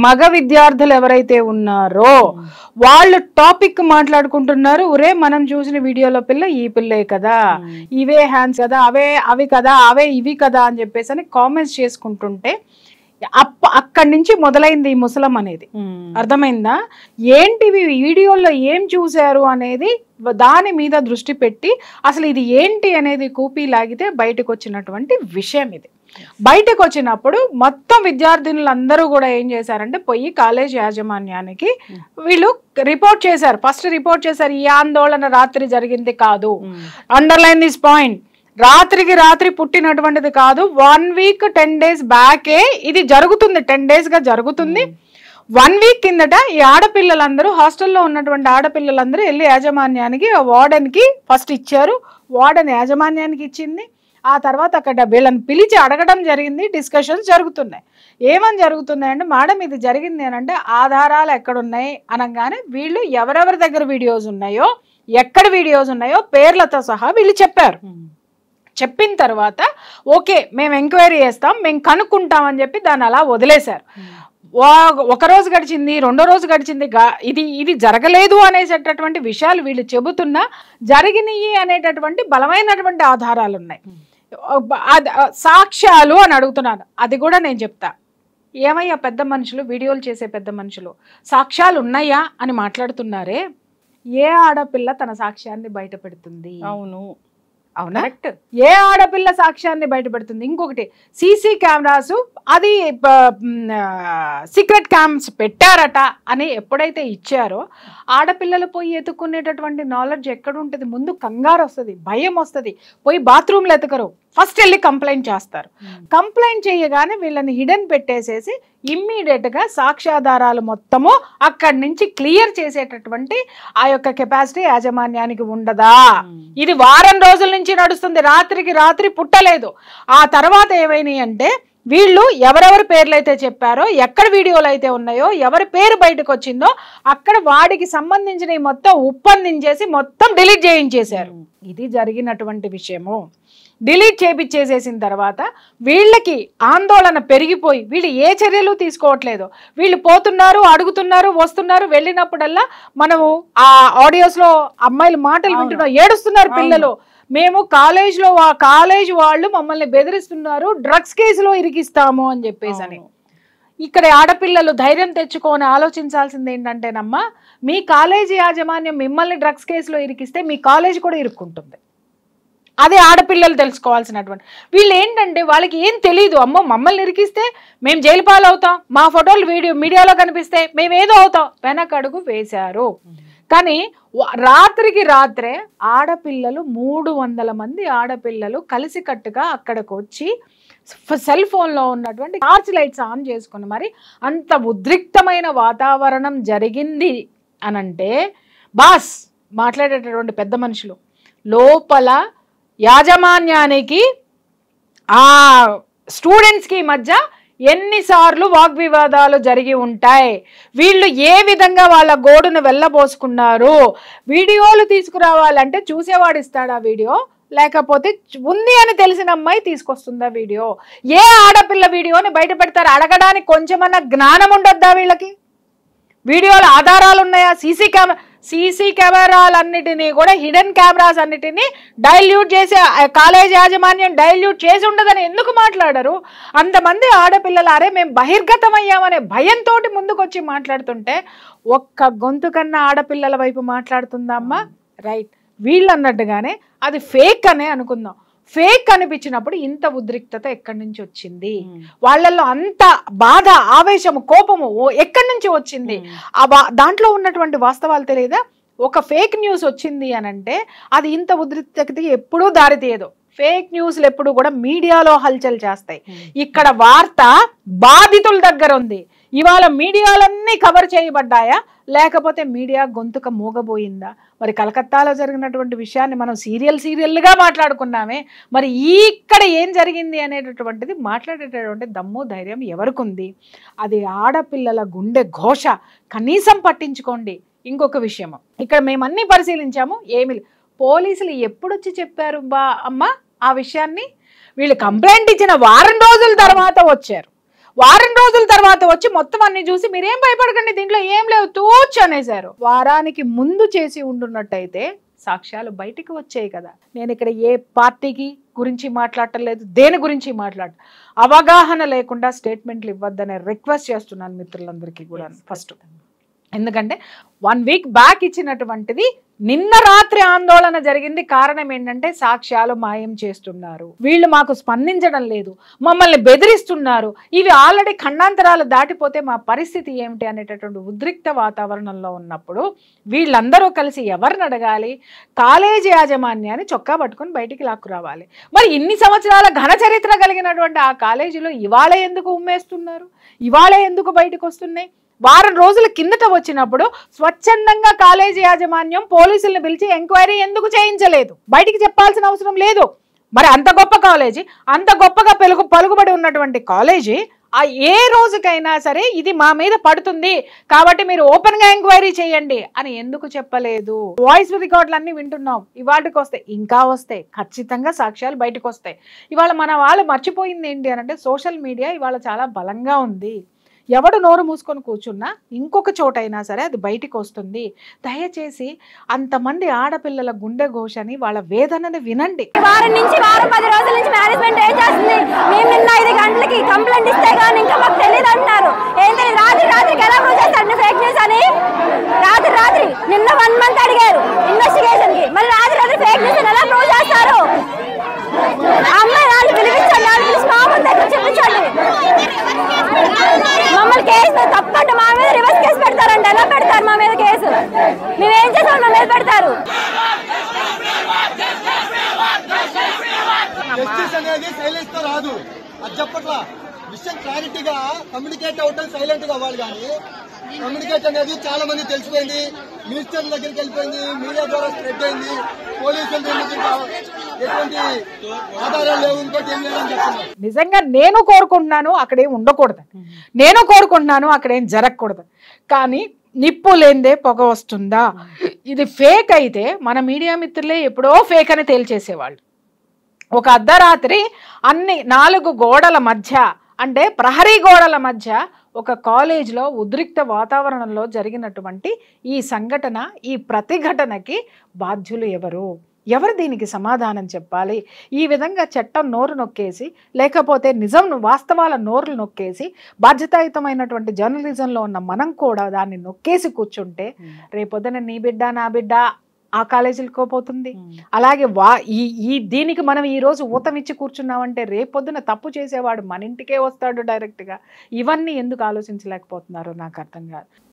మగ విద్యార్థులు ఎవరైతే ఉన్నారో వాళ్ళు టాపిక్ మాట్లాడుకుంటున్నారు. ఒరే మనం చూసిన వీడియోలో పిల్ల ఈ పిల్లే కదా, ఇవే హ్యాండ్స్ కదా, అవి కదా, అవే ఇవి కదా అని చెప్పేసి అని కామెంట్స్ చేసుకుంటుంటే అక్కడి నుంచి మొదలైంది ఈ ముసలం అనేది. అర్థమైందా? ఏంటివి వీడియోలో ఏం చూశారు అనేది దాని మీద దృష్టి పెట్టి అసలు ఇది ఏంటి అనేది కూపీ లాగితే బయటకు వచ్చినటువంటి విషయం ఇది. బయటకు వచ్చినప్పుడు మొత్తం విద్యార్థినులందరూ కూడా ఏం చేశారంటే పోయి కాలేజ్ యాజమాన్యానికి వీళ్ళు రిపోర్ట్ చేశారు. ఫస్ట్ రిపోర్ట్ చేశారు, ఈ ఆందోళన రాత్రి జరిగింది కాదు, అండర్లైన్ దిస్ పాయింట్, రాత్రికి రాత్రి పుట్టినటువంటిది కాదు, 1 వీక్ 10 days బ్యాకే ఇది జరుగుతుంది, 10 days గా జరుగుతుంది. 1 వీక్ కిందట ఈ ఆడపిల్లలందరూ హాస్టల్లో ఉన్నటువంటి ఆడపిల్లలందరూ వెళ్ళి యాజమాన్యానికి వార్డెన్కి ఫస్ట్ ఇచ్చారు, వార్డెన్ యాజమాన్యానికి ఇచ్చింది. ఆ తర్వాత అక్కడ వీళ్ళని పిలిచి అడగడం జరిగింది, డిస్కషన్స్ జరుగుతున్నాయి. ఏమని జరుగుతున్నాయంటే మేడం ఇది జరిగింది అని అంటే ఆధారాలు ఎక్కడున్నాయి అనగానే వీళ్ళు ఎవరెవరి దగ్గర వీడియోస్ ఉన్నాయో ఎక్కడ వీడియోస్ ఉన్నాయో పేర్లతో సహా వీళ్ళు చెప్పారు. చెప్పిన తర్వాత ఓకే మేము ఎంక్వైరీ చేస్తాం, మేము కనుక్కుంటాం అని చెప్పి దాన్ని అలా వదిలేశారు. ఒక రోజు గడిచింది, 2వ రోజు గడిచింది, ఇది జరగలేదు అనేటటువంటి విషయాలు వీళ్ళు చెబుతున్నా జరిగినాయి అనేటటువంటి బలమైనటువంటి ఆధారాలు ఉన్నాయి. సాక్ష్యాలు అని అడుగుతున్నాను, అది కూడా నేను చెప్తా. ఏమయ్యా పెద్ద మనుషులు, వీడియోలు చేసే పెద్ద మనుషులు, సాక్ష్యాలు ఉన్నాయా అని మాట్లాడుతున్నారే, ఏ ఆడపిల్ల తన సాక్ష్యాన్ని బయట పెడుతుంది? అవును అవునా? ఏ ఆడపిల్ల సాక్ష్యాన్ని బయటపెడుతుంది? ఇంకొకటి సీసీ కెమెరాస్ అది సీక్రెట్ క్యామ్స్ పెట్టారట అని ఎప్పుడైతే ఇచ్చారో ఆడపిల్లలు పోయి ఎత్తుకునేటటువంటి నాలెడ్జ్ ఎక్కడ ఉంటుంది? ముందు కంగారు వస్తుంది, భయం వస్తుంది, పోయి బాత్రూమ్లు ఎతకరు, ఫస్ట్ వెళ్ళి కంప్లైంట్ చేస్తారు. కంప్లైంట్ చేయగానే వీళ్ళని హిడెన్ పెట్టేసేసి ఇమ్మీడియట్ గా సాక్ష్యాధారాలు మొత్తము అక్కడి నుంచి క్లియర్ చేసేటటువంటి ఆ యొక్క కెపాసిటీ యాజమాన్యానికి ఉండదా? ఇది వారం రోజుల నుంచి నడుస్తుంది, రాత్రికి రాత్రి పుట్టలేదు. ఆ తర్వాత ఏమైనాయి అంటే వీళ్ళు ఎవరెవరి పేర్లు అయితే చెప్పారో, ఎక్కడ వీడియోలు అయితే ఉన్నాయో, ఎవరి పేరు బయటకు వచ్చిందో అక్కడ వాడికి సంబంధించిన మొత్తం ఉప్పందించేసి మొత్తం డిలీట్ చేయించేశారు. ఇది జరిగినటువంటి విషయము. డిలీట్ చేపించేసేసిన తర్వాత వీళ్ళకి ఆందోళన పెరిగిపోయి వీళ్ళు ఏ చర్యలు తీసుకోవట్లేదు. వీళ్ళు పోతున్నారు, అడుగుతున్నారు, వస్తున్నారు, వెళ్ళినప్పుడల్లా మనము ఆ ఆడియోస్లో అమ్మాయిల మాటలు వింటున్నాం, ఏడుస్తున్నారు పిల్లలు. మేము కాలేజ్లో కాలేజ్ వాళ్ళు మమ్మల్ని బెదిరిస్తున్నారు, డ్రగ్స్ కేసులో ఇరికిస్తాము అని చెప్పేసి అని. ఇక్కడ ఆడపిల్లలు ధైర్యం తెచ్చుకొని ఆలోచించాల్సింది ఏంటంటేనమ్మా, మీ కాలేజీ యాజమాన్యం మిమ్మల్ని డ్రగ్స్ కేసులో ఇరికిస్తే మీ కాలేజ్ కూడా ఇరుక్కుంటుంది. అదే ఆడపిల్లలు తెలుసుకోవాల్సినటువంటి. వీళ్ళు ఏంటంటే వాళ్ళకి ఏం తెలియదు, అమ్మో మమ్మల్ని ఇరికిస్తే మేము జైలు పాలవుతాం, మా ఫోటోలు మీడియాలో కనిపిస్తే మేము ఏదో అవుతాం, వెనకడుగు వేశారు. కానీ రాత్రికి రాత్రే ఆడపిల్లలు 300 మంది ఆడపిల్లలు కలిసికట్టుగా అక్కడికి వచ్చి సెల్ ఫోన్లో ఉన్నటువంటి టార్చ్ లైట్స్ ఆన్ చేసుకుని మరి అంత ఉద్రిక్తమైన వాతావరణం జరిగింది అనంటే బాస్ మాట్లాడేటటువంటి పెద్ద మనుషులు లోపల యాజమాన్యానికి ఆ స్టూడెంట్స్కి మధ్య ఎన్నిసార్లు వాగ్వివాదాలు జరిగి ఉంటాయి, వీళ్ళు ఏ విధంగా వాళ్ళ గోడును వెళ్ళబోసుకున్నారు. వీడియోలు తీసుకురావాలంటే చూసేవాడు ఇస్తాడా వీడియో, లేకపోతే ఉంది అని తెలిసిన అమ్మాయి తీసుకొస్తుందా వీడియో? ఏ ఆడపిల్ల వీడియోని బయట పెడతారు? అడగడానికి కొంచెమన్నా జ్ఞానం ఉండొద్దా వీళ్ళకి? వీడియోల ఆధారాలు ఉన్నాయా? సీసీ కెమెరాలన్నిటినీ కూడా హిడెన్ కెమెరాస్ అన్నిటినీ డైల్యూట్ చేసే కాలేజ్ యాజమాన్యం డైల్యూట్ చేసి ఉండదని ఎందుకు మాట్లాడరు? అంతమంది ఆడపిల్లలు అరే మేము బహిర్గతం అయ్యామనే భయంతో ముందుకు వచ్చి మాట్లాడుతుంటే ఒక్క గొంతు కన్నా ఆడపిల్లల వైపు మాట్లాడుతుందమ్మా. రైట్, వీళ్ళు అన్నట్టుగానే అది ఫేక్ అనే అనుకుందాం. ఫేక్ అనిపించినప్పుడు ఇంత ఉద్రిక్తత ఎక్కడి నుంచి వచ్చింది? వాళ్ళల్లో అంత బాధ, ఆవేశము, కోపము ఎక్కడి నుంచి వచ్చింది? దాంట్లో ఉన్నటువంటి వాస్తవాలు తెలియదా? ఒక ఫేక్ న్యూస్ వచ్చింది అనంటే అది ఇంత ఉద్రిక్తతకి ఎప్పుడూ దారితీయదు. ఫేక్ న్యూస్లు ఎప్పుడు కూడా మీడియాలో హల్చల్ చేస్తాయి. ఇక్కడ వార్త బాధితుల దగ్గర ఉంది. ఇవాళ మీడియాలన్నీ కవర్ చేయబడ్డాయా, లేకపోతే మీడియా గొంతుక మూగబోయిందా? మరి కలకత్తాలో జరిగినటువంటి విషయాన్ని మనం సీరియల్గా మాట్లాడుకున్నామే, మరి ఇక్కడ ఏం జరిగింది అనేటటువంటిది మాట్లాడేటటువంటి దమ్ము ధైర్యం ఎవరికి ఉంది? అది ఆడపిల్లల గుండె ఘోష. కనీసం పట్టించుకోండి. ఇంకొక విషయం, ఇక్కడ మేమన్నీ పరిశీలించాము, ఏమి పోలీసులు ఎప్పుడొచ్చి చెప్పారు అమ్మ ఆ విషయాన్ని? వీళ్ళు కంప్లైంట్ ఇచ్చిన వారం రోజుల తర్వాత వచ్చారు. వారం రోజుల తర్వాత వచ్చి మొత్తం అన్ని చూసి మీరేం భయపడకండి దీంట్లో ఏం లేవు తూచ్ అనేసారు. వారానికి ముందు చేసి ఉండున్నట్టయితే సాక్ష్యాలు బయటికి వచ్చాయి కదా. నేను ఇక్కడ ఏ పార్టీకి గురించి మాట్లాడటం లేదు, దేని గురించి అవగాహన లేకుండా స్టేట్మెంట్లు ఇవ్వద్దనే రిక్వెస్ట్ చేస్తున్నాను మిత్రులందరికీ కూడా. ఫస్ట్ ఎందుకంటే 1 వీక్ బ్యాక్ ఇచ్చినటువంటిది నిన్న రాత్రి ఆందోళన జరిగింది. కారణం ఏంటంటే సాక్ష్యాలు మాయం చేస్తున్నారు, వీళ్ళు మాకు స్పందించడం లేదు, మమ్మల్ని బెదిరిస్తున్నారు, ఇవి ఆల్రెడీ ఖండాంతరాలు దాటిపోతే మా పరిస్థితి ఏమిటి అనేటటువంటి ఉద్రిక్త వాతావరణంలో ఉన్నప్పుడు వీళ్ళందరూ కలిసి ఎవరిని అడగాలి? కాలేజీ యాజమాన్యాన్ని చొక్కా పట్టుకొని బయటికి లాక్కు రావాలి. మరి ఇన్ని సంవత్సరాల ఘన చరిత్ర కలిగినటువంటి ఆ కాలేజీలో ఇవాళ ఎందుకు ఉమ్మేస్తున్నారు? ఇవాళ ఎందుకు బయటకు వస్తున్నాయి? వారం రోజుల కిందట వచ్చినప్పుడు స్వచ్ఛందంగా కాలేజీ యాజమాన్యం పోలీసులను పిలిచి ఎంక్వైరీ ఎందుకు చేయించలేదు? బయటికి చెప్పాల్సిన అవసరం లేదు. మరి అంత గొప్ప కాలేజీ, అంత గొప్పగా పలుకుబడి ఉన్నటువంటి కాలేజీ ఏ రోజుకైనా సరే ఇది మా మీద పడుతుంది కాబట్టి మీరు ఓపెన్ గా ఎంక్వైరీ చేయండి అని ఎందుకు చెప్పలేదు? వాయిస్ రికార్డులు అన్ని వింటున్నాం, ఇవాటికి వస్తాయి, ఇంకా వస్తాయి, ఖచ్చితంగా సాక్ష్యాలు బయటకు వస్తాయి. ఇవాళ మన వాళ్ళు మర్చిపోయింది ఏంటి అని అంటే సోషల్ మీడియా ఇవాళ చాలా బలంగా ఉంది. ఎవడు నోరు మూసుకొని కూర్చున్నా ఇంకొక చోటైనా సరే అది బయటికి వస్తుంది. దయచేసి అంతమంది ఆడపిల్లల గుండె ఘోషని వాళ్ళ వేదనని వినండి. వారం నుంచి 10 రోజుల నుంచి మేనేజ్మెంట్ ఏం చేస్తుంది? మేము నిన్న 5 గంటలకి కంప్లైంట్ ఇస్తే కానీ ఇంకా మాకు తెలియదు అంటున్నారు. ఏంటి రాత్రికి ఎలా ప్రూవ్ చేస్తారు ఫేక్ న్యూస్ అని? రాత్రి నిన్న 1 మంత్ అడిగారు ఇన్వెస్టిగేషన్ కి, మరి రాత్రి ఫేక్ న్యూస్ ఎలా ప్రూవ్ చేస్తారు? అమ్మాయి వాళ్ళు పిలిపించండి, వాళ్ళు పిలిచి మా ముందు దగ్గర చూపించండి. మమ్మల్ని కేసు తప్పకుండా మా మీద రివర్స్ కేసు పెడతారండి. ఎలా పెడతారు మా మీద కేసు? మేమేం చేసాం మా మీద పెడతారు? రాదు అది చెప్పట్లా. విషయం క్లారిటీగా కమ్యూనికేట్ అవటం సైలెంట్ గా అవ్వాలి. కానీ కమ్యూనికేట్ అనేది చాలా మంది తెలిసిపోయింది, మినిస్టర్ దగ్గరికి వెళ్ళిపోయింది, మీడియా ద్వారా స్ప్రెడ్ అయింది, పోలీసులు ఎటువంటి ఆధారాలు లేవు, ఇంకోటి ఏం లేదని చెప్తున్నారు. నిజంగా నేను కోరుకుంటున్నాను అక్కడేం ఉండకూడదు, నేను కోరుకుంటున్నాను అక్కడేం జరగకూడదు. కానీ నిప్పు లేనిదే పొగ వస్తుందా? ఇది ఫేక్ అయితే మన మీడియా మిత్రులే ఎప్పుడో ఫేక్ అని తేల్చేసేవాళ్ళు. ఒక అర్ధరాత్రి అన్ని 4 గోడల మధ్య అంటే ప్రహరీ గోడల మధ్య ఒక కాలేజ్లో ఉద్రిక్త వాతావరణంలో జరిగినటువంటి ఈ సంఘటన, ఈ ప్రతిఘటనకి బాధ్యులు ఎవరు దీనికి సమాధానం చెప్పాలి? ఈ విధంగా చట్టం నోరు నొక్కేసి లేకపోతే నిజం వాస్తవాల నోరులు నొక్కేసి బాధ్యతాయుతమైనటువంటి జర్నలిజంలో ఉన్న మనం కూడా దాన్ని నొక్కేసి కూర్చుంటే రేపొద్దున నీ బిడ్డ నా బిడ్డ ఆ కాలేజీలకు పోతుంది. అలాగే దీనికి మనం ఈ రోజు ఊతమిచ్చి కూర్చున్నామంటే రేపొద్దున తప్పు చేసేవాడు మన ఇంటికే వస్తాడు డైరెక్ట్గా. ఇవన్నీ ఎందుకు ఆలోచించలేకపోతున్నారో నాకు అర్థం కాదు.